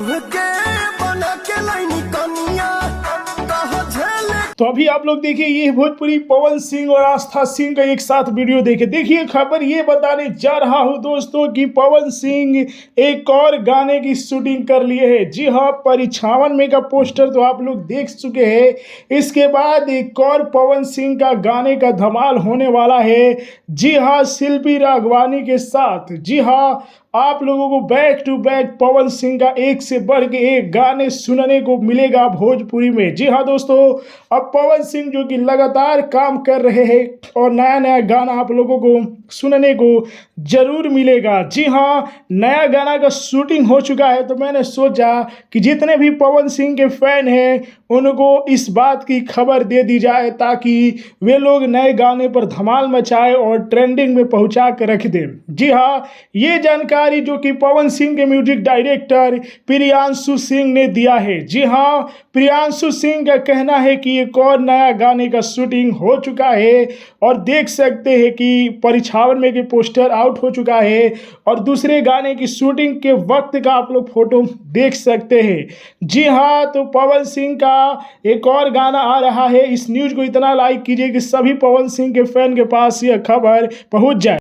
तो अभी आप लोग देखिए ये भोजपुरी पवन सिंह और आस्था सिंह का एक साथ वीडियो देखे। देखिए खबर ये बताने जा रहा हूं दोस्तों कि पवन सिंह एक और गाने की शूटिंग कर लिए हैं। जी हाँ, परिछावन में का पोस्टर तो आप लोग देख चुके हैं। इसके बाद एक और पवन सिंह का गाने का धमाल होने वाला है। जी हाँ, शिल्पी राघवानी के साथ। जी हाँ, आप लोगों को back to back Pawan Singh का एक से बढ़ के एक गाने सुनने को मिलेगा भोजपुरी में। जी हाँ दोस्तों, अब पवन सिंह जो कि लगातार काम कर रहे हैं और नया नया गाना आप लोगों को सुनने को जरूर मिलेगा। जी हाँ, नया गाना का शूटिंग हो चुका है, तो मैंने सोचा कि जितने भी पवन सिंह के फैन हैं उनको इस बात की खबर दे दी जाए ताकि वे लोग नए गाने पर धमाल मचाए और ट्रेंडिंग में पहुंचा कर रख दें। जी हाँ, ये जानकारी जो कि पवन सिंह के म्यूजिक डायरेक्टर प्रियांशु सिंह ने दिया है। जी हाँ, प्रियांशु सिंह का कहना है कि एक और नया गाने का शूटिंग हो चुका है और देख सकते हैं कि परिछावन में के पोस्टर आउट हो चुका है और दूसरे गाने की शूटिंग के वक्त का आप लोग फोटो देख सकते हैं। जी हाँ, तो पवन सिंह का एक और गाना आ रहा है। इस न्यूज को इतना लाइक कीजिए कि सभी पवन सिंह के फैन के पास यह खबर पहुंच जाए।